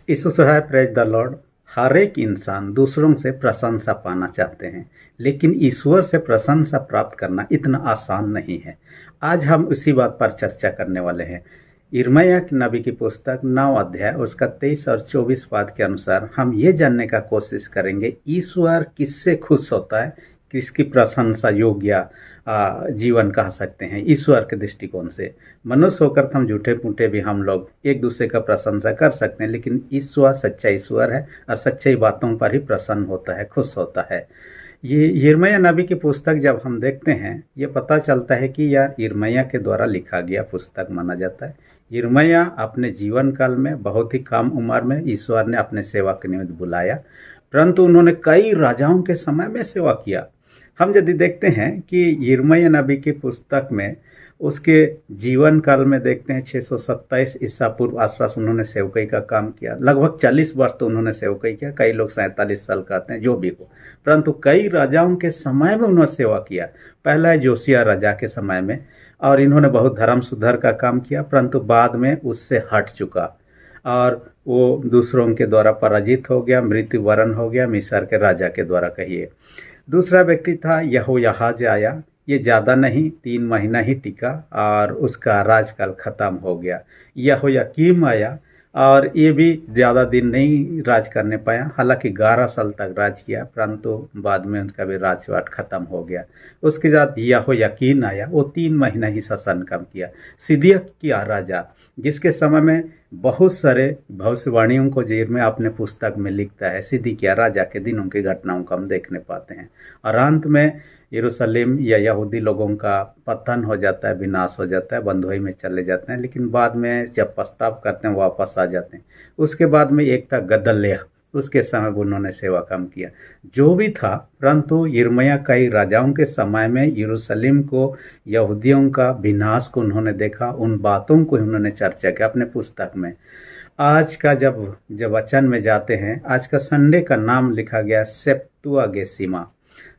यीशु है, praise the Lord. हर एक इंसान दूसरों से प्रशंसा पाना चाहते हैं, लेकिन ईश्वर से प्रशंसा प्राप्त करना इतना आसान नहीं है। आज हम उसी बात पर चर्चा करने वाले हैं। यिर्मयाह की नबी की पुस्तक 9 अध्याय उसका 23 और 24 पद के अनुसार हम ये जानने का कोशिश करेंगे ईश्वर किससे खुश होता है, किसकी प्रशंसा योग्य जीवन कह सकते हैं ईश्वर के दृष्टिकोण से। मनुष्य होकर हम झूठे मूठे भी हम लोग एक दूसरे का प्रशंसा कर सकते हैं, लेकिन ईश्वर सच्चा ईश्वर है और सच्चाई बातों पर ही प्रसन्न होता है, खुश होता है। ये यिर्मयाह नबी की पुस्तक जब हम देखते हैं, ये पता चलता है कि यह यिर्मयाह के द्वारा लिखा गया पुस्तक माना जाता है। यिर्मयाह अपने जीवन काल में बहुत ही कम उम्र में ईश्वर ने अपने सेवा के निमित्त बुलाया, परंतु उन्होंने कई राजाओं के समय में सेवा किया। हम यदि देखते हैं कि यिर्मयाह नबी की पुस्तक में उसके जीवन काल में देखते हैं 627 ईसा पूर्व आसपास उन्होंने सेवकाई का काम किया। लगभग 40 वर्ष तो उन्होंने सेवकाई किया, कई लोग 47 साल कहते हैं, जो भी हो, परंतु कई राजाओं के समय में उन्होंने सेवा किया। पहला है जोसिया राजा के समय में, और इन्होंने बहुत धर्म सुधार का काम किया, परंतु बाद में उससे हट चुका और वो दूसरों के द्वारा पराजित हो गया, मृत्युवरण हो गया, मिस्र के राजा के द्वारा कहिए। दूसरा व्यक्ति था यहोयाहाज आया। ये ज़्यादा नहीं, 3 महीना ही टिका और उसका राजकाल ख़त्म हो गया। यहोयाकीम आया और ये भी ज़्यादा दिन नहीं राज करने पाया, हालांकि 11 साल तक राज किया, परंतु बाद में उनका भी राजपाट ख़त्म हो गया। उसके बाद यहोयाकीन आया, वो 3 महीना ही शासन कम किया। सिदकिय्याह किया राजा, जिसके समय में बहुत सारे भविष्यवाणियों को यिर्मयाह अपने पुस्तक में लिखता है। सिदकिय्याह राजा के दिनों की घटनाओं को हम देखने पाते हैं, और अंत में यरूशलेम या यहूदी लोगों का पतन हो जाता है, विनाश हो जाता है, बंधुआई में चले जाते हैं, लेकिन बाद में जब पछतावा करते हैं वापस आ जाते हैं। उसके बाद में एक था गदल्याह, उसके समय उन्होंने सेवा कम किया। जो भी था, परंतु यिर्मयाह कई राजाओं के समय में यरूशलेम को, यहूदियों का विनाश को उन्होंने देखा, उन बातों को उन्होंने चर्चा किया अपने पुस्तक में। आज का जब वचन में जाते हैं, आज का संडे का नाम लिखा गया सेप्तुअगेसिमा,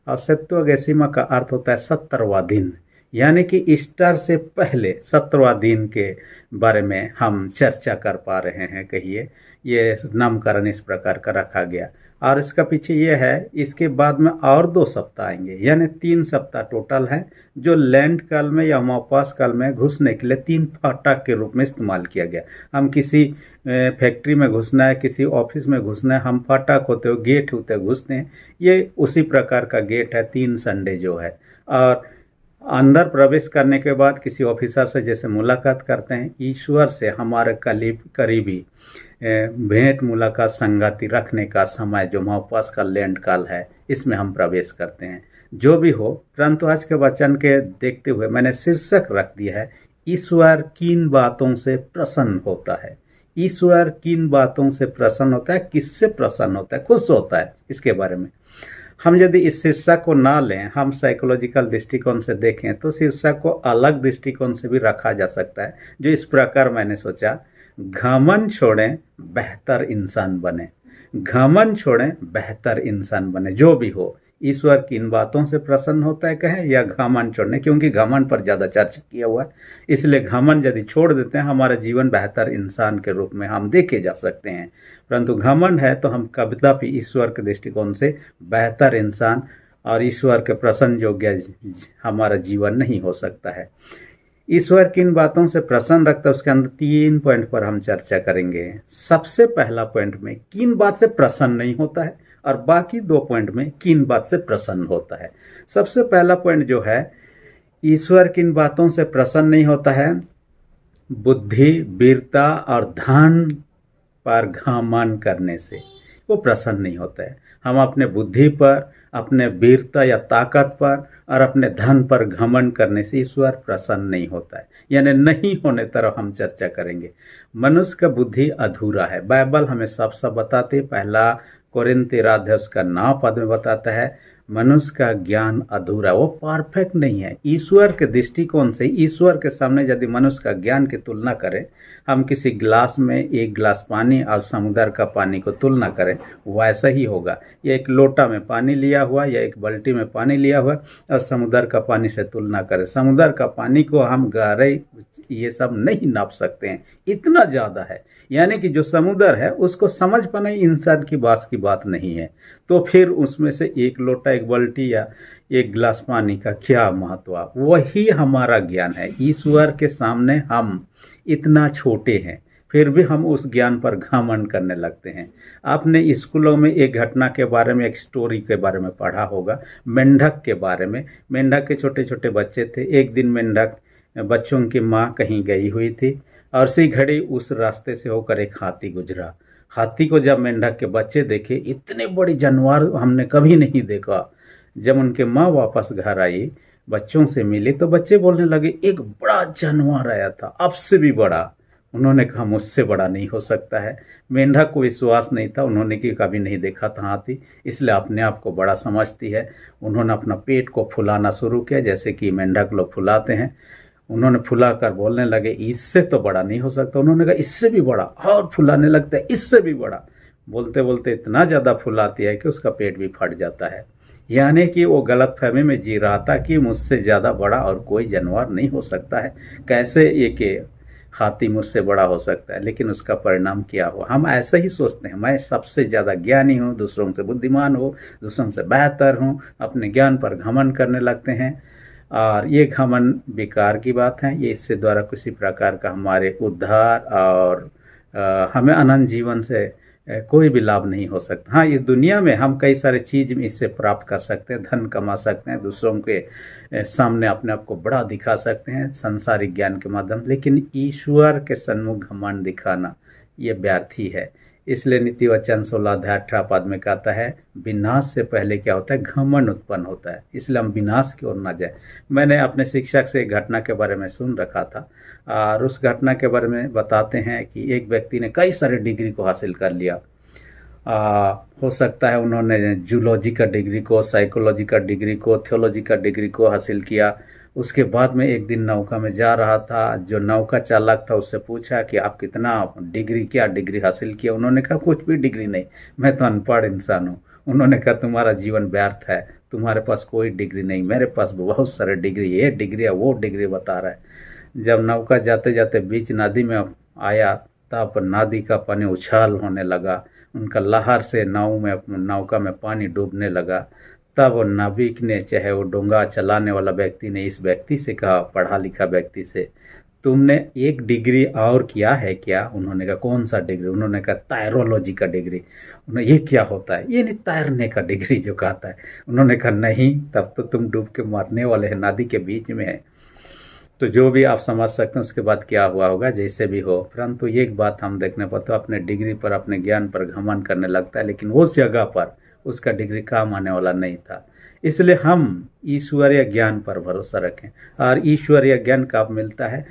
और सेप्तुअगेसिमा का अर्थ होता है 70वां दिन, यानी कि ईस्टर से पहले 70वां दिन के बारे में हम चर्चा कर पा रहे हैं। कहिए ये नामकरण इस प्रकार का रखा गया, और इसका पीछे ये है, इसके बाद में और 2 सप्ताह आएंगे, यानी 3 सप्ताह टोटल है, जो लैंड काल में या अमावास काल में घुसने के लिए 3 फाटक के रूप में इस्तेमाल किया गया। हम किसी फैक्ट्री में घुसना है, किसी ऑफिस में घुसना है, हम फाटक होते हो, गेट होते हो घुसते हैं, ये उसी प्रकार का गेट है 3 संडे जो है। और अंदर प्रवेश करने के बाद किसी ऑफिसर से जैसे मुलाकात करते हैं, ईश्वर से हमारे करीबी भेंट मुलाकात संगति रखने का समय जो महाउपवास का लैंड काल है, इसमें हम प्रवेश करते हैं। जो भी हो, परंतु आज के वचन के देखते हुए मैंने शीर्षक रख दिया है, ईश्वर किन बातों से प्रसन्न होता है। ईश्वर किन बातों से प्रसन्न होता है, किससे प्रसन्न होता है, खुश होता है, इसके बारे में हम यदि इस शीर्षक को ना लें, हम साइकोलॉजिकल दृष्टिकोण से देखें तो शीर्षक को अलग दृष्टिकोण से भी रखा जा सकता है, जो इस प्रकार मैंने सोचा, घमंड छोड़ें बेहतर इंसान बने। घमंड छोड़ें बेहतर इंसान बने। जो भी हो, ईश्वर किन बातों से प्रसन्न होता है कहें, या घमंड छोड़ने, क्योंकि घमंड पर ज़्यादा चर्चा किया हुआ है, इसलिए घमंड यदि छोड़ देते हैं, हमारा जीवन बेहतर इंसान के रूप में हम देखे जा सकते हैं। परंतु घमंड है तो हम कदापि ईश्वर के दृष्टिकोण से बेहतर इंसान और ईश्वर के प्रसन्न योग्य हमारा जीवन नहीं हो सकता है। ईश्वर किन बातों से प्रसन्न रखता है, उसके अंदर 3 पॉइंट पर हम चर्चा करेंगे। सबसे पहला पॉइंट में किन बात से प्रसन्न नहीं होता है, और बाकी 2 पॉइंट में किन बात से प्रसन्न होता है। सबसे पहला पॉइंट जो है, ईश्वर किन बातों से प्रसन्न नहीं होता है, बुद्धि, वीरता और धन पर घमंड करने से वो प्रसन्न नहीं होता है। हम अपने बुद्धि पर, अपने वीरता या ताकत पर और अपने धन पर घमंड करने से ईश्वर प्रसन्न नहीं होता है, यानी नहीं होने तरफ हम चर्चा करेंगे। मनुष्य का बुद्धि अधूरा है, बाइबल हमें साफ साफ बताती है। पहला कोरिन्थ 13 अध्याय उसका 9 पद में बताता है, मनुष्य का ज्ञान अधूरा, वो परफेक्ट नहीं है। ईश्वर के दृष्टिकोण से, ईश्वर के सामने यदि मनुष्य का ज्ञान की तुलना करें, हम किसी गिलास में 1 गिलास पानी और समुद्र का पानी को तुलना करें, वैसा ही होगा। या एक लोटा में पानी लिया हुआ या एक बाल्टी में पानी लिया हुआ और समुद्र का पानी से तुलना करें, समुद्र का पानी को हम गहराई ये सब नहीं नाप सकते हैं, इतना ज़्यादा है। यानी कि जो समुद्र है उसको समझ पाना इंसान की बात नहीं है। तो फिर उसमें से एक लोटा, एक बाल्टी या एक गिलास पानी का क्या महत्व, वही हमारा ज्ञान है। ईश्वर के सामने हम इतना छोटे हैं, फिर भी हम उस ज्ञान पर घमंड करने लगते हैं। आपने स्कूलों में एक घटना के बारे में, एक स्टोरी के बारे में पढ़ा होगा, मेंढक के बारे में। मेंढक के छोटे छोटे बच्चे थे। एक दिन मेंढक बच्चों की माँ कहीं गई हुई थी और उसी घड़ी उस रास्ते से होकर एक हाथी गुजरा। हाथी को जब मेंढक के बच्चे देखे, इतने बड़े जानवर हमने कभी नहीं देखा। जब उनके माँ वापस घर आई, बच्चों से मिली, तो बच्चे बोलने लगे एक बड़ा जानवर आया था, आपसे भी बड़ा। उन्होंने कहा मुझसे बड़ा नहीं हो सकता है। मेंढक को विश्वास नहीं था, उन्होंने कि कभी नहीं देखा था हाथी, इसलिए अपने आप को बड़ा समझती है। उन्होंने अपना पेट को फुलाना शुरू किया, जैसे कि मेंढक लोग फुलाते हैं। उन्होंने फुला कर बोलने लगे इससे तो बड़ा नहीं हो सकता। उन्होंने कहा इससे भी बड़ा, और फुलाने लगता है इससे भी बड़ा। बोलते बोलते इतना ज़्यादा फुलाती है कि उसका पेट भी फट जाता है। यानी कि वो गलत फहमी में जी रहा था कि मुझसे ज़्यादा बड़ा और कोई जानवर नहीं हो सकता है, कैसे ये कि हाथी मुझसे बड़ा हो सकता है। लेकिन उसका परिणाम क्या हुआ? हम ऐसे ही सोचते हैं, मैं सबसे ज़्यादा ज्ञानी हूँ, दूसरों से बुद्धिमान हूँ, दूसरों से बेहतर हूँ, अपने ज्ञान पर घमंड करने लगते हैं। और ये घमंड बेकार की बात है। ये इससे द्वारा किसी प्रकार का हमारे उद्धार और हमें अनंत जीवन से कोई भी लाभ नहीं हो सकता। हाँ, इस दुनिया में हम कई सारे चीज़ इससे प्राप्त कर सकते हैं, धन कमा सकते हैं, दूसरों के सामने अपने आप को बड़ा दिखा सकते हैं संसारिक ज्ञान के माध्यम, लेकिन ईश्वर के सन्मुख घमंड दिखाना ये व्यर्थी है। इसलिए नीति वचन 16 अध्याय 18 पद में कहता है विनाश से पहले क्या होता है? घमंड उत्पन्न होता है। इसलिए हम विनाश की ओर न जाए। मैंने अपने शिक्षक से एक घटना के बारे में सुन रखा था और उस घटना के बारे में बताते हैं कि एक व्यक्ति ने कई सारे डिग्री को हासिल कर लिया। हो सकता है उन्होंने जूलॉजी का डिग्री को, साइकोलॉजी का डिग्री को, थियोलॉजी का डिग्री को हासिल किया। उसके बाद में एक दिन नौका में जा रहा था, जो नौका चालक था उससे पूछा कि आप कितना डिग्री, क्या डिग्री हासिल किया? उन्होंने कहा कुछ भी डिग्री नहीं, मैं तो अनपढ़ इंसान हूँ। उन्होंने कहा तुम्हारा जीवन व्यर्थ है, तुम्हारे पास कोई डिग्री नहीं, मेरे पास बहुत सारे डिग्री, ये डिग्री है वो डिग्री बता रहा है। जब नौका जाते जाते बीच नदी में आया तब नदी का पानी उछाल होने लगा, उनका लहर से नौका में पानी डूबने लगा। तब वो नाविक ने, चाहे वो डोंगा चलाने वाला व्यक्ति ने, इस व्यक्ति से कहा, पढ़ा लिखा व्यक्ति से, तुमने एक डिग्री और किया है क्या? उन्होंने कहा कौन सा डिग्री? उन्होंने कहा तायरोलॉजी का डिग्री। उन्होंने ये क्या होता है? ये नहीं, तैरने का डिग्री जो कहता है। उन्होंने कहा नहीं, तब तो तुम डूब के मरने वाले हैं, नदी के बीच में है। तो जो भी आप समझ सकते हैं उसके बाद क्या हुआ होगा, जैसे भी हो। परंतु एक बात हम देखने पर, तो अपने डिग्री पर, अपने ज्ञान पर घमंड करने लगता है, लेकिन उस जगह पर उसका डिग्री काम आने वाला नहीं था। इसलिए हम ईश्वरीय ज्ञान पर भरोसा रखें। और ईश्वरीय ज्ञान कब मिलता है?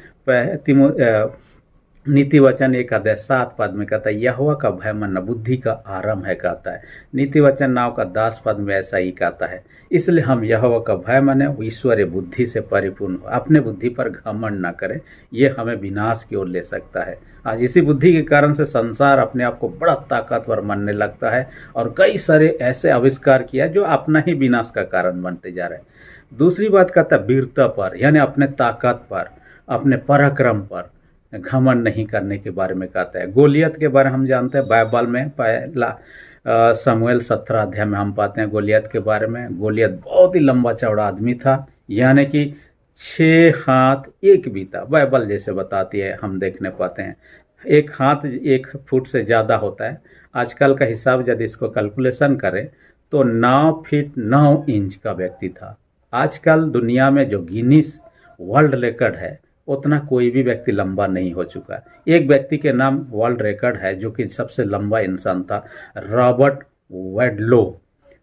नीति वचन 1 अध्याय 7 पद में कहता है यहोवा का भय मानना बुद्धि का आरंभ है, कहता है। नीति वचन 9 का 10 पद में ऐसा ही कहता है। इसलिए हम यहोवा का भय माने, ईश्वरीय बुद्धि से परिपूर्ण हो, अपने बुद्धि पर घमंड ना करें, ये हमें विनाश की ओर ले सकता है। आज इसी बुद्धि के कारण से संसार अपने आप को बड़ा ताकतवर मानने लगता है और कई सारे ऐसे आविष्कार किया जो अपना ही विनाश का कारण बनते जा रहे हैं। दूसरी बात कहता है वीरता पर, यानी अपने ताकत पर, अपने पराक्रम पर घमंड नहीं करने के बारे में कहता है। गोलियत के बारे में हम जानते हैं, बाइबल में पहला शमूएल 17 अध्याय में हम पाते हैं गोलियत के बारे में। गोलियत बहुत ही लंबा चौड़ा आदमी था, यानी कि 6 हाथ 1 बीता, बाइबल जैसे बताती है, हम देखने पाते हैं। 1 हाथ 1 फुट से ज़्यादा होता है। आजकल का हिसाब यदि इसको कैलकुलेशन करें तो 9 फीट 9 इंच का व्यक्ति था। आजकल दुनिया में जो गिनीज वर्ल्ड रिकॉर्ड है उतना कोई भी व्यक्ति लंबा नहीं हो चुका। एक व्यक्ति के नाम वर्ल्ड रिकॉर्ड है जो कि सबसे लंबा इंसान था, रॉबर्ट वेडलो।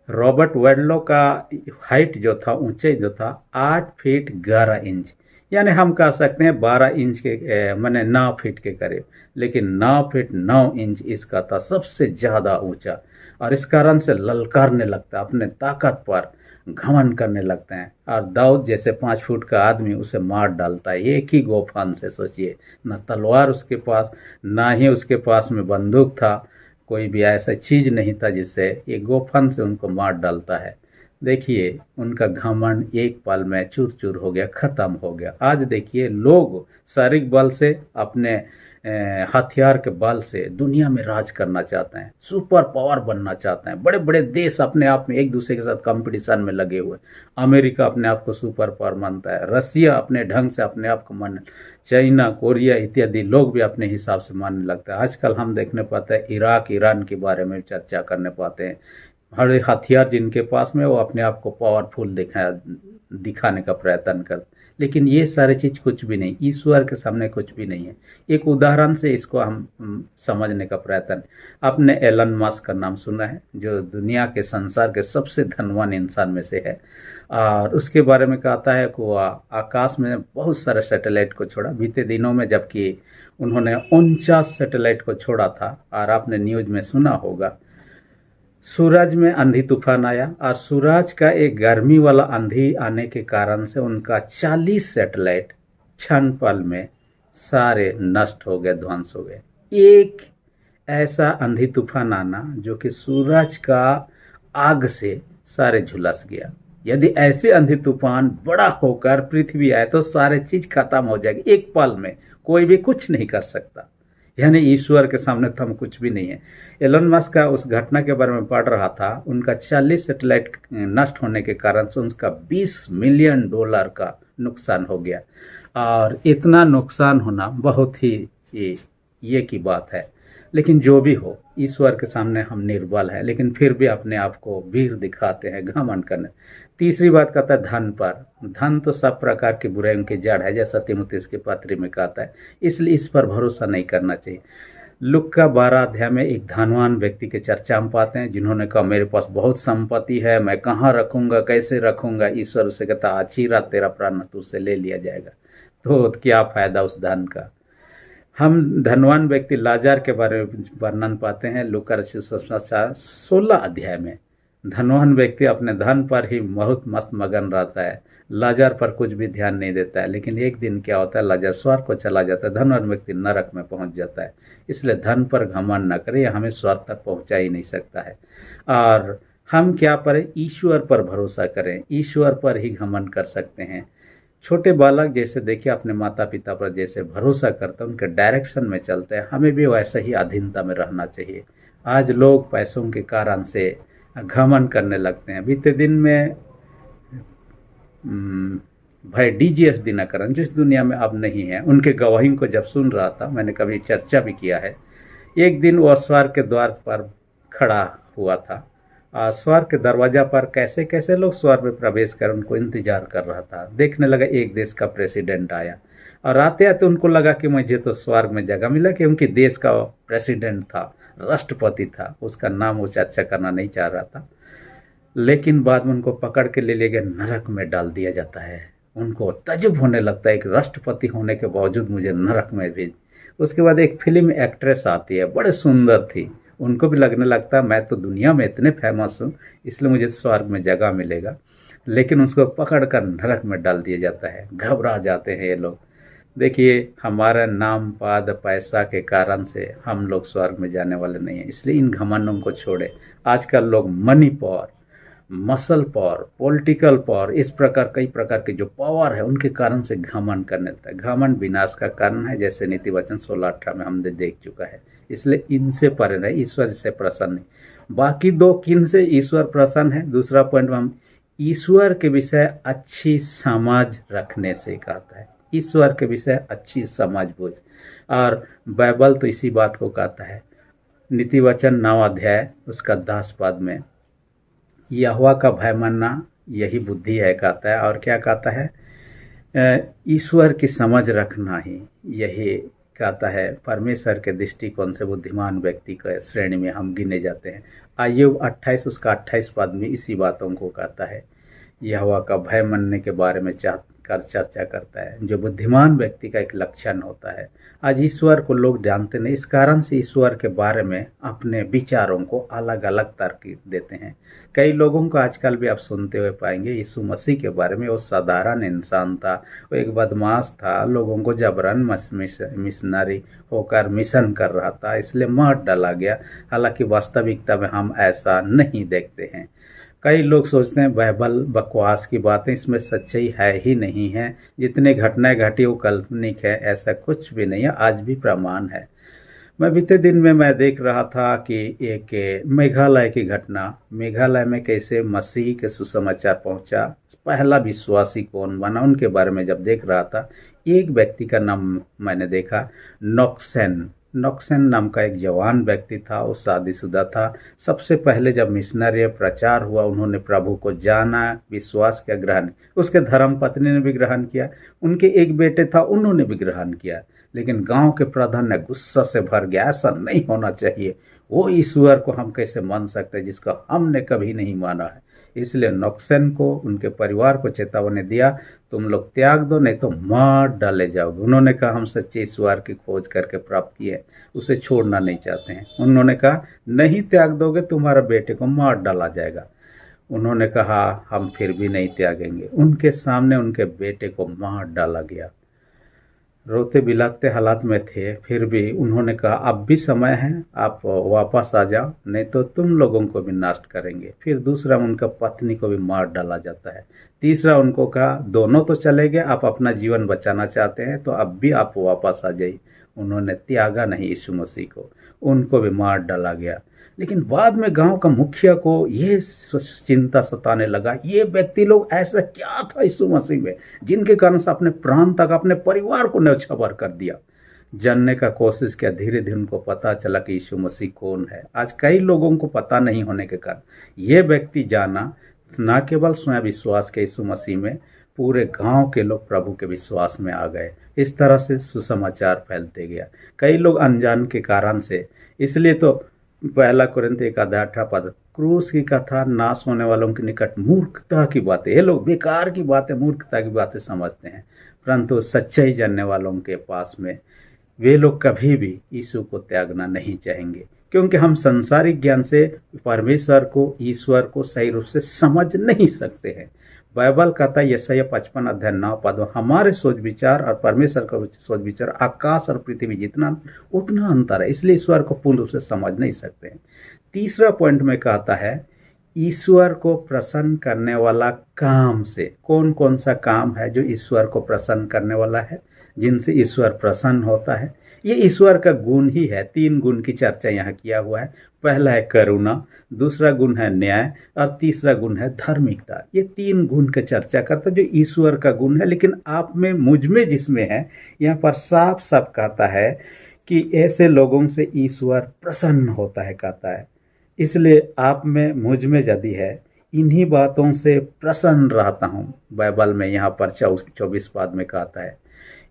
रॉबर्ट वेडलो का हाइट जो था, ऊंचाई जो था 8 फीट 11 इंच, यानी हम कह सकते हैं 12 इंच के माने 9 फीट के करीब, लेकिन 9 फीट 9 इंच इसका था सबसे ज़्यादा ऊंचा। और इस कारण से ललकारने लगता है, अपने ताकत पर घमंड करने लगते हैं। और दाऊद जैसे 5 फुट का आदमी उसे मार डालता है एक ही गोफन से। सोचिए, न तलवार उसके पास, ना ही उसके पास में बंदूक था, कोई भी ऐसा चीज़ नहीं था जिससे ये गोफन से उनको मार डालता है। देखिए उनका घमंड एक पल में चूर चूर हो गया, खत्म हो गया। आज देखिए लोग शारीरिक बल से, अपने हथियार के बल से दुनिया में राज करना चाहते हैं, सुपर पावर बनना चाहते हैं। बड़े बड़े देश अपने आप में एक दूसरे के साथ कंपटीशन में लगे हुए। अमेरिका अपने आप को सुपर पावर मानता है, रसिया अपने ढंग से अपने आप को मान, चाइना, कोरिया इत्यादि लोग भी अपने हिसाब से मानने लगते हैं। आजकल हम देखने पाते हैं इराक, ईरान के बारे में चर्चा करने पाते हैं। हर हथियार जिनके पास में, वो अपने आप को पावरफुल दिखाने का प्रयत्न करते, लेकिन ये सारी चीज़ कुछ भी नहीं, ईश्वर के सामने कुछ भी नहीं है। एक उदाहरण से इसको हम समझने का प्रयत्न, आपने एलन मस्क का नाम सुना है, जो दुनिया के, संसार के सबसे धनवान इंसान में से है। और उसके बारे में कहता है कि वो आकाश में बहुत सारे सैटेलाइट को छोड़ा बीते दिनों में, जबकि उन्होंने 49 सैटेलाइट को छोड़ा था। और आपने न्यूज में सुना होगा सूरज में आंधी तूफान आया, और सूरज का एक गर्मी वाला आंधी आने के कारण से उनका 40 सैटेलाइट क्षण पल में सारे नष्ट हो गए, ध्वंस हो गए। एक ऐसा आंधी तूफान आना जो कि सूरज का आग से सारे झुलस गया। यदि ऐसे आंधी तूफान बड़ा होकर पृथ्वी आए तो सारे चीज खत्म हो जाएगी एक पल में, कोई भी कुछ नहीं कर सकता। यानी ईश्वर के सामने तो हम कुछ भी नहीं है। एलन मस्क का उस घटना के बारे में पढ़ रहा था, उनका 40 सैटेलाइट नष्ट होने के कारण से उनका $20 मिलियन का नुकसान हो गया। और इतना नुकसान होना बहुत ही ये की बात है। लेकिन जो भी हो, ईश्वर के सामने हम निर्बल हैं, लेकिन फिर भी अपने आप को वीर दिखाते हैं, घमंड करने। तीसरी बात कहता है धन पर। धन तो सब प्रकार की बुराइयों की जड़ है, जैसा तीमुथियुस की पत्री में कहता है, इसलिए इस पर भरोसा नहीं करना चाहिए। लूका 12 अध्याय में एक धनवान व्यक्ति के चर्चा हम पाते हैं, जिन्होंने कहा मेरे पास बहुत संपत्ति है, मैं कहाँ रखूंगा, कैसे रखूंगा। ईश्वर उसे कहता आज ही रात तेरा प्राण तुझसे ले लिया जाएगा। तो क्या फायदा उस धन का। हम धनवान व्यक्ति लाजार के बारे में वर्णन पाते हैं लूका 16 अध्याय में। धनवान व्यक्ति अपने धन पर ही बहुत मस्त मगन रहता है, लाजार पर कुछ भी ध्यान नहीं देता है। लेकिन एक दिन क्या होता है, लाजार स्वर्ग को चला जाता है, धनवान व्यक्ति नरक में पहुंच जाता है। इसलिए धन पर घमंड न करें, यह हमें स्वर्ग तक पहुंचा ही नहीं सकता है। और हम क्या करें, ईश्वर पर भरोसा करें, ईश्वर पर ही घमंड कर सकते हैं। छोटे बालक जैसे देखिए अपने माता पिता पर जैसे भरोसा करते हैं, उनके डायरेक्शन में चलते हैं, हमें भी वैसा ही अधीनता में रहना चाहिए। आज लोग पैसों के कारण से घमंड करने लगते हैं। बीते दिन में भाई DGS दिनकरन, जो इस दुनिया में अब नहीं है, उनके गवाही को जब सुन रहा था, मैंने कभी चर्चा भी किया है। एक दिन वो स्वर्ग के द्वार पर खड़ा हुआ था, और स्वर्ग के दरवाजा पर कैसे कैसे लोग स्वर्ग में प्रवेश कर उनको इंतजार कर रहा था। देखने लगा एक देश का प्रेसिडेंट आया, और आते आते उनको लगा कि मुझे तो स्वर्ग में जगह मिला, क्योंकि देश का प्रेसिडेंट था, राष्ट्रपति था, उसका नाम वो चर्चा करना नहीं चाह रहा था। लेकिन बाद में उनको पकड़ के ले गए, नरक में डाल दिया जाता है। उनको तजुब होने लगता है, एक राष्ट्रपति होने के बावजूद मुझे नरक में भेज। उसके बाद एक फिल्म एक्ट्रेस आती है, बड़े सुंदर थी, उनको भी लगने लगता है मैं तो दुनिया में इतने फेमस हूँ, इसलिए मुझे स्वर्ग में जगह मिलेगा। लेकिन उसको पकड़ कर नरक में डाल दिया जाता है। घबरा जाते हैं ये लोग। देखिए हमारा नाम पाद पैसा के कारण से हम लोग स्वर्ग में जाने वाले नहीं हैं, इसलिए इन घमंडों को छोड़े। आजकल लोग money power, muscle power, political power, इस प्रकार कई प्रकार के जो पावर है उनके कारण से घमंड करने लगता है। घमंड विनाश का कारण है, जैसे नीति वचन 16:18 में हमने देख चुका है। इसलिए इनसे परे रहे, ईश्वर से प्रसन्न नहीं। बाकी दो किन से ईश्वर प्रसन्न है, दूसरा पॉइंट में हम ईश्वर के विषय अच्छी समझ रखने से कहता है। ईश्वर के विषय अच्छी समझ बूझ, और बाइबल तो इसी बात को कहता है। नीति वचन 9 अध्याय उसका 10 पद में यहोवा का भय मानना यही बुद्धि है कहता है। और क्या कहता है, ईश्वर की समझ रखना ही यही कहता है। परमेश्वर के दृष्टिकोण से बुद्धिमान व्यक्ति के श्रेणी में हम गिने जाते हैं। आय्यूब 28 उसका 28 पद में इसी बातों को कहता है, यहोवा का भय मानने के बारे में चर्चा करता है, जो बुद्धिमान व्यक्ति का एक लक्षण होता है। आज ईश्वर को लोग जानते नहीं, इस कारण से ईश्वर के बारे में अपने विचारों को अलग अलग तर्क देते हैं। कई लोगों को आजकल भी आप सुनते हुए पाएंगे यीशु मसीह के बारे में, वो साधारण इंसान था, वो एक बदमाश था, लोगों को जबरन मिशनरी होकर मिशन कर रहा था, इसलिए मार डाला गया। हालांकि वास्तविकता में हम ऐसा नहीं देखते हैं। कई लोग सोचते हैं बाइबल बकवास की बातें, इसमें सच्चाई है ही नहीं है, जितनी घटनाएं घटी वो काल्पनिक है, ऐसा कुछ भी नहीं है, आज भी प्रमाण है। मैं बीते दिन में मैं देख रहा था कि एक मेघालय की घटना, मेघालय में कैसे मसीह के सुसमाचार पहुंचा, पहला विश्वासी कौन बना, उनके बारे में जब देख रहा था, एक व्यक्ति का नाम मैंने देखा, नोक्सेन। नोक्सेन नाम का एक जवान व्यक्ति था, वो शादीशुदा था। सबसे पहले जब मिशनरी प्रचार हुआ, उन्होंने प्रभु को जाना, विश्वास किया, ग्रहण, उसके धर्म पत्नी ने भी ग्रहण किया, उनके एक बेटे था, उन्होंने भी ग्रहण किया। लेकिन गांव के प्रधान ने गुस्सा से भर गया, ऐसा नहीं होना चाहिए, वो ईश्वर को हम कैसे मान सकते हैं जिसको हमने कभी नहीं माना है। इसलिए नोक्सेन को, उनके परिवार को चेतावनी दिया, तुम लोग त्याग दो नहीं तो मार डाले जाओगे। उन्होंने कहा हम सच्चे ईश्वर की खोज करके प्राप्त की है, उसे छोड़ना नहीं चाहते हैं। उन्होंने कहा नहीं त्याग दोगे तुम्हारा बेटे को मार डाला जाएगा। उन्होंने कहा हम फिर भी नहीं त्यागेंगे। उनके सामने उनके बेटे को मार डाला गया। रोते बिलखते हालात में थे, फिर भी उन्होंने कहा अब भी समय है, आप वापस आ जाओ नहीं तो तुम लोगों को भी नष्ट करेंगे। फिर दूसरा उनका पत्नी को भी मार डाला जाता है। तीसरा उनको कहा दोनों तो चले गए, आप अपना जीवन बचाना चाहते हैं तो अब भी आप वापस आ जाइए। उन्होंने त्यागा नहीं यीशु मसीह को, उनको भी मार डाला गया। लेकिन बाद में गांव का मुखिया को ये चिंता सताने लगा, ये व्यक्ति लोग ऐसा क्या था यीशु मसीह में जिनके कारण से अपने प्राण तक, अपने परिवार को न्यौछावर कर दिया। जानने का कोशिश किया, धीरे धीरे उनको पता चला कि यीशु मसीह कौन है। आज कई लोगों को पता नहीं होने के कारण ये व्यक्ति जाना, न केवल स्वयं विश्वास के यीशु मसीह में, पूरे गांव के लोग प्रभु के विश्वास में आ गए। इस तरह से सुसमाचार फैलते गया, कई लोग अनजान के कारण से। इसलिए तो पहला कुरिन्थी 1:18 क्रूस की कथा नाश होने वालों के निकट मूर्खता की बातें, ये लोग बेकार की बातें, मूर्खता की बातें समझते हैं, परंतु सच्चाई जानने वालों के पास में वे लोग कभी भी यीशु को त्यागना नहीं चाहेंगे, क्योंकि हम संसारिक ज्ञान से परमेश्वर को, ईश्वर को सही रूप से समझ नहीं सकते हैं। बाइबल कहता है यशायाह 55:9 हमारे सोच विचार और परमेश्वर का सोच विचार आकाश और पृथ्वी जितना उतना अंतर है, इसलिए ईश्वर को पूर्ण रूप से समझ नहीं सकते हैं। तीसरा पॉइंट में कहता है ईश्वर को प्रसन्न करने वाला काम से, कौन कौन सा काम है जो ईश्वर को प्रसन्न करने वाला है, जिनसे ईश्वर प्रसन्न होता है। ये ईश्वर का गुण ही है। 3 गुण की चर्चा यहाँ किया हुआ है। पहला है करुणा, दूसरा गुण है न्याय और तीसरा गुण है धार्मिकता। ये 3 गुण की चर्चा करता है जो ईश्वर का गुण है, लेकिन आप में, मुझ में, जिसमें है, यहाँ पर साफ साफ कहता है कि ऐसे लोगों से ईश्वर प्रसन्न होता है, कहता है। इसलिए आप में, मुझ में यदि है, इन्हीं बातों से प्रसन्न रहता हूँ। बाइबल में यहाँ पर 24 पद में कहता है।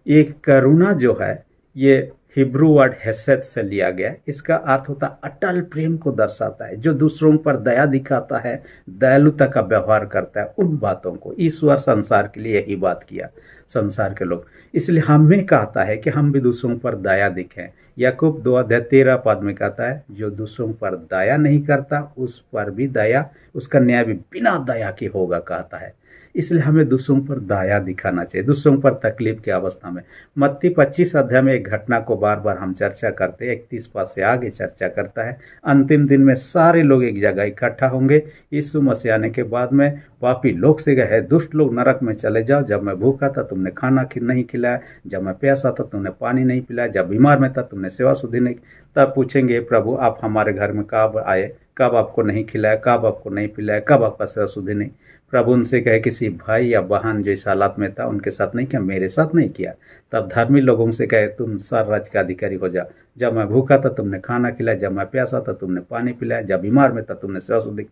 एक करुणा जो है ये हिब्रू वर्ड हेसेद से लिया गया। इसका अर्थ होता है अटल प्रेम को दर्शाता है, जो दूसरों पर दया दिखाता है, दयालुता का व्यवहार करता है। उन बातों को ईश्वर संसार के लिए यही बात किया, संसार के लोग, इसलिए हमें कहता है कि हम भी दूसरों पर दया दिखें। याकूब 2:13 में कहता है जो दूसरों पर दया नहीं करता उस पर भी दया, उसका न्याय भी बिना दया के होगा, कहता है। इसलिए हमें दूसरों पर दया दिखाना चाहिए, दूसरों पर तकलीफ की अवस्था में। मत्ती 25 में एक घटना को बार बार हम चर्चा करते हैं, 31 पद से आगे चर्चा करता है। अंतिम दिन में सारे लोग एक जगह इकट्ठा होंगे। यीशु मसीह आने के बाद में पापी लोग से कहे, दुष्ट लोग नरक में चले जाओ, जब मैं भूखा था तुमने खाना नहीं खिलाया, जब मैं प्यासा था तुमने पानी नहीं पिलाया, जब बीमार में था तुमने सेवा सुधि नहीं। तब पूछेंगे प्रभु आप हमारे घर में कब आए, कब आपको नहीं खिलाया, कब आपको नहीं पिलाया, कब आपका सेवा सुधि नहीं। प्रभु उनसे कहे किसी भाई या बहन जो इस हालात में था उनके साथ नहीं किया, मेरे साथ नहीं किया। तब धर्मी लोगों से कहे तुम सार राज्य का अधिकारी हो जा, जब मैं भूखा था तुमने खाना खिलाया, जब मैं प्यासा था तुमने पानी पिलाया, जब बीमार में था तुमने सेवा सुधि।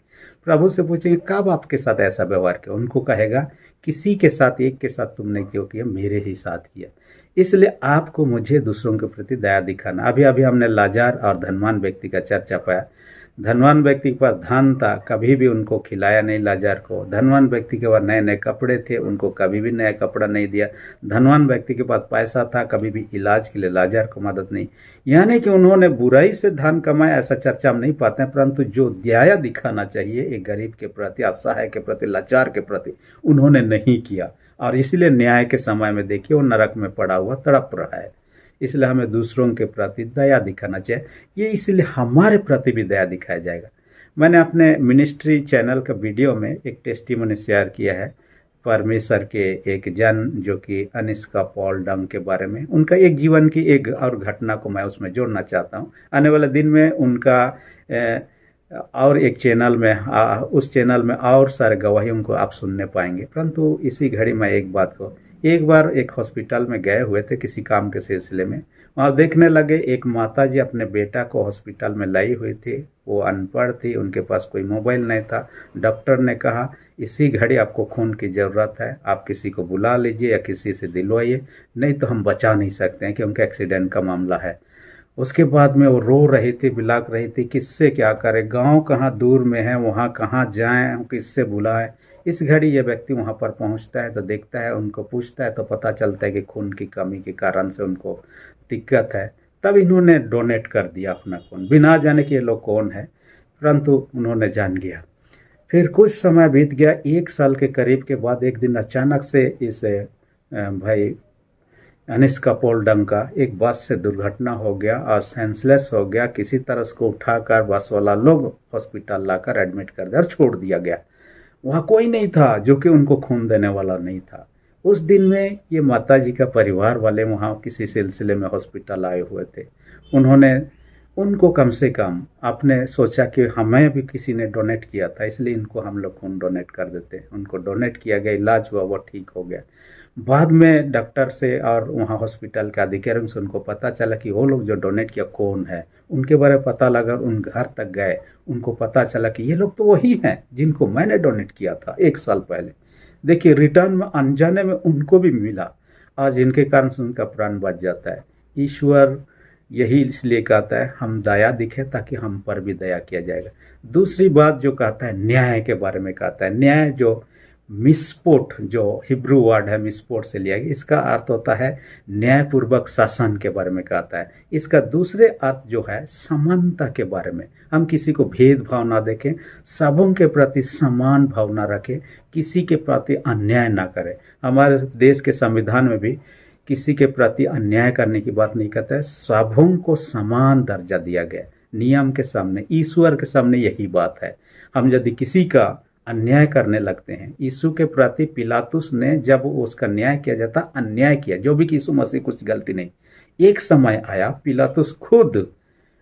प्रभु से पूछेंगे कब आपके साथ ऐसा व्यवहार किया, उनको कहेगा किसी के साथ, एक के साथ तुमने क्यों किया, मेरे ही साथ किया। इसलिए आपको, मुझे दूसरों के प्रति दया दिखाना। अभी अभी हमने लाजार और धनवान व्यक्ति का चर्चा पाया। धनवान व्यक्ति के पास धन था, कभी भी उनको खिलाया नहीं लाजार को। धनवान व्यक्ति के पास नए नए कपड़े थे, उनको कभी भी नया कपड़ा नहीं दिया। धनवान व्यक्ति के पास पैसा था, कभी भी इलाज के लिए लाजार को मदद नहीं। यानी कि उन्होंने बुराई से धन कमाया, ऐसा चर्चा हम नहीं पाते हैं, परंतु जो दया दिखाना चाहिए एक गरीब के प्रति, असहाय के प्रति, लाचार के प्रति, उन्होंने नहीं किया। और इसलिए न्याय के समय में देखिए वो नरक में पड़ा हुआ तड़प रहा है। इसलिए हमें दूसरों के प्रति दया दिखाना चाहिए। ये इसलिए हमारे प्रति भी दया दिखाया जाएगा। मैंने अपने मिनिस्ट्री चैनल का वीडियो में एक टेस्टिमनी शेयर किया है परमेश्वर के एक जन जो कि अनिष्का पॉल डंग के बारे में। उनका एक जीवन की एक और घटना को मैं उसमें जोड़ना चाहता हूँ। आने वाले दिन में उनका और एक चैनल में उस चैनल में और सारे गवाहियों को आप सुनने पाएंगे। परंतु इसी घड़ी मैं एक बात को, एक बार एक हॉस्पिटल में गए हुए थे किसी काम के सिलसिले में। वहाँ देखने लगे एक माताजी अपने बेटा को हॉस्पिटल में लाई हुई थी। वो अनपढ़ थी, उनके पास कोई मोबाइल नहीं था। डॉक्टर ने कहा इसी घड़ी आपको खून की ज़रूरत है, आप किसी को बुला लीजिए या किसी से दिलवाइए, नहीं तो हम बचा नहीं सकते हैं क्योंकि एक्सीडेंट का मामला है। उसके बाद में वो रो रही थी, बिलाक रही थी, किससे क्या करें, गांव कहाँ दूर में है, वहाँ कहाँ जाएं, किससे बुलाएं। इस घड़ी ये व्यक्ति वहाँ पर पहुँचता है तो देखता है, उनको पूछता है तो पता चलता है कि खून की कमी के कारण से उनको दिक्कत है। तब इन्होंने डोनेट कर दिया अपना खून, बिना जाने कि ये लोग कौन है, परंतु उन्होंने जान गया। फिर कुछ समय बीत गया, 1 साल के करीब के बाद एक दिन अचानक से इस भाई अनिष्का पॉल डंग का एक बस से दुर्घटना हो गया और सेंसलेस हो गया। किसी तरह उसको उठाकर बस वाला लोग हॉस्पिटल लाकर एडमिट कर दिया और छोड़ दिया गया। वहाँ कोई नहीं था जो कि उनको खून देने वाला नहीं था। उस दिन में ये माताजी का परिवार वाले वहाँ किसी सिलसिले में हॉस्पिटल आए हुए थे। उन्होंने उनको कम से कम आपने सोचा कि हमें भी किसी ने डोनेट किया था, इसलिए इनको हम लोग खून डोनेट कर देते हैं। उनको डोनेट किया गया, इलाज हुआ, वो ठीक हो गया। बाद में डॉक्टर से और वहाँ हॉस्पिटल के अधिकारियों से उनको पता चला कि वो लोग जो डोनेट किया कौन है। उनके बारे में पता लगा, उन घर तक गए, उनको पता चला कि ये लोग तो वही हैं जिनको मैंने डोनेट किया था 1 साल पहले। देखिए, रिटर्न में अनजाने में उनको भी मिला और जिनके कारण से उनका प्राण बच जाता है। ईश्वर यही इसलिए कहता है हम दया दिखे ताकि हम पर भी दया किया जाएगा। दूसरी बात जो कहता है न्याय के बारे में कहता है। न्याय जो मिसपोट, जो हिब्रू वर्ड है मिसपोट से लिया गया, इसका अर्थ होता है न्यायपूर्वक शासन के बारे में कहता है। इसका दूसरे अर्थ जो है समानता के बारे में, हम किसी को भेदभाव ना देखें, सबों के प्रति समान भावना रखें, किसी के प्रति अन्याय ना करें। हमारे देश के संविधान में भी किसी के प्रति अन्याय करने की बात नहीं कहता है, सबों को समान दर्जा दिया गया नियम के सामने, ईश्वर के सामने यही बात है। हम यदि किसी का अन्याय करने लगते हैं, यीशु के प्रति पिलातुस ने जब उसका न्याय किया जाता अन्याय किया, जो भी कि यीशु मसीह कुछ गलती नहीं। एक समय आया पिलातुस खुद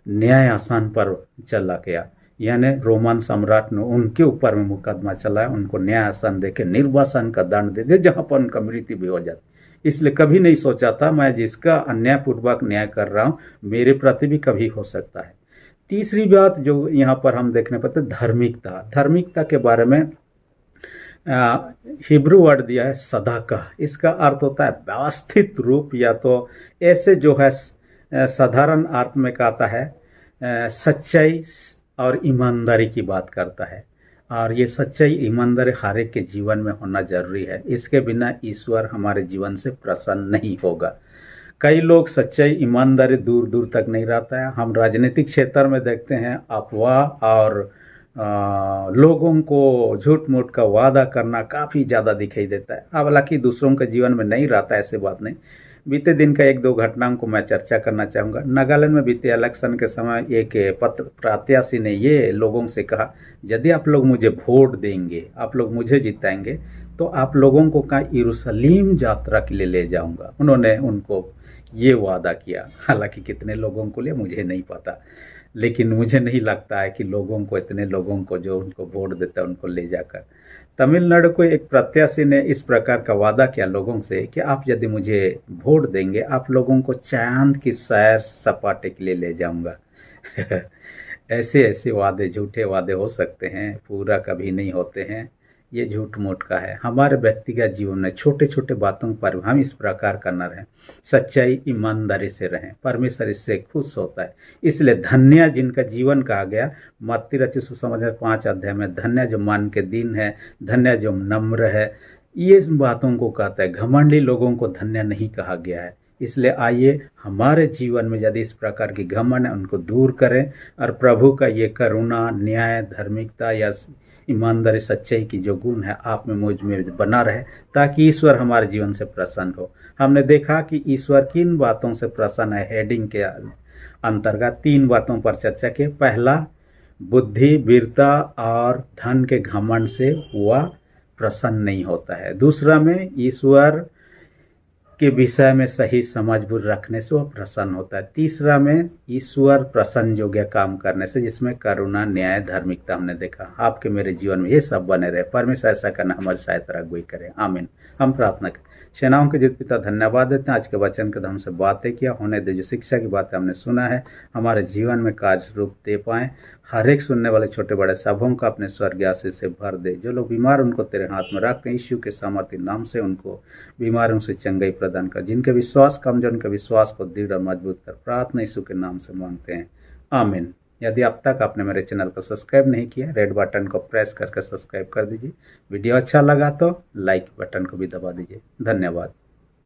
न्याय आसान पर चला गया, यानी रोमन सम्राट ने उनके ऊपर में मुकदमा चलाया, उनको न्याय आसान देके निर्वासन का दंड दे दिया जहाँ पर उनका मृत्यु भी हो जाती। इसलिए कभी नहीं सोचा था मैं जिसका अन्यायपूर्वक न्याय कर रहा हूँ मेरे प्रति भी कभी हो सकता है। तीसरी बात जो यहाँ पर हम देखने पाते धार्मिकता। धार्मिकता के बारे में हिब्रू वर्ड दिया है सदाका। इसका अर्थ होता है व्यवस्थित रूप, या तो ऐसे जो है साधारण अर्थ में कहता है सच्चाई और ईमानदारी की बात करता है। और ये सच्चाई ईमानदारी हर एक के जीवन में होना जरूरी है, इसके बिना ईश्वर हमारे जीवन से प्रसन्न नहीं होगा। कई लोग सच्चाई ईमानदारी दूर दूर तक नहीं रहता है। हम राजनीतिक क्षेत्र में देखते हैं अफवाह और लोगों को झूठ मूठ का वादा करना काफ़ी ज़्यादा दिखाई देता है। हालांकि दूसरों के जीवन में नहीं रहता, ऐसी बात नहीं। बीते दिन का 1-2 घटनाओं को मैं चर्चा करना चाहूँगा। नागालैंड में बीते इलेक्शन के समय एक प्रत्याशी ने ये लोगों से कहा, यदि आप लोग मुझे वोट देंगे, आप लोग मुझे जिताएंगे, तो आप लोगों को का यरूशलेम यात्रा के लिए ले जाऊंगा। उन्होंने उनको ये वादा किया। हालांकि कितने लोगों को लिए मुझे नहीं पता, लेकिन मुझे नहीं लगता है कि लोगों को, इतने लोगों को जो उनको वोट देता है उनको ले जाकर। तमिलनाडु को एक प्रत्याशी ने इस प्रकार का वादा किया लोगों से कि आप यदि मुझे वोट देंगे, आप लोगों को चांद की सैर सपाटे के लिए ले जाऊंगा। ऐसे ऐसे वादे, झूठे वादे हो सकते हैं, पूरा कभी नहीं होते हैं। ये झूठ मूठ का है। हमारे व्यक्तिगत जीवन में छोटे छोटे बातों पर हम इस प्रकार करना रहें, सच्चाई ईमानदारी से रहें, परमेश्वर इससे खुश होता है। इसलिए धन्य जिनका जीवन कहा गया मत्ती रचित सुसमाचार 5 अध्याय में, धन्य जो मन के दिन है, धन्य जो नम्र है, ये बातों को कहता है। घमंडी लोगों को धन्य नहीं कहा गया है। इसलिए आइए हमारे जीवन में यदि इस प्रकार की घमंड है उनको दूर करें और प्रभु का ये करुणा, न्याय, धार्मिकता या ईमानदारी, सच्चाई की जो गुण है आप में, मुझ में बना रहे, ताकि ईश्वर हमारे जीवन से प्रसन्न हो। हमने देखा कि ईश्वर किन बातों से प्रसन्न है। हेडिंग के अंतर्गत 3 बातों पर चर्चा की। पहला, बुद्धि, वीरता और धन के घमंड से वह प्रसन्न नहीं होता है। दूसरा में ईश्वर के विषय में सही समझ बुझ रखने से वह प्रसन्न होता है। तीसरा में ईश्वर प्रसन्न योग्य काम करने से, जिसमें करुणा, न्याय, धार्मिकता हमने देखा। आपके मेरे जीवन में ये सब बने रहे। परमेश्वर ऐसा करना हमारी सहायता अगुवाई करे। आमीन। हम प्रार्थना करें। सेनाओं के जीत पिता धन्यवाद देते हैं आज के वचन के हमसे बातें किया होने दे, जो शिक्षा की बातें हमने सुना है हमारे जीवन में कार्य रूप दे पाएँ। हर एक सुनने वाले छोटे बड़े सबों का अपने स्वर्गीय आशीष से भर दे। जो लोग बीमार उनको तेरे हाथ में रखते हैं, यीशु के सामर्थ्य नाम से उनको बीमारों से चंगाई प्रदान कर। जिनके विश्वास कमजोर, उनके विश्वास को दृढ़ और मजबूत कर। प्रार्थना यीशु के नाम से मांगते हैं। आमीन। यदि अब तक आपने मेरे चैनल को सब्सक्राइब नहीं किया, रेड बटन को प्रेस करके सब्सक्राइब कर दीजिए। वीडियो अच्छा लगा तो लाइक बटन को भी दबा दीजिए। धन्यवाद।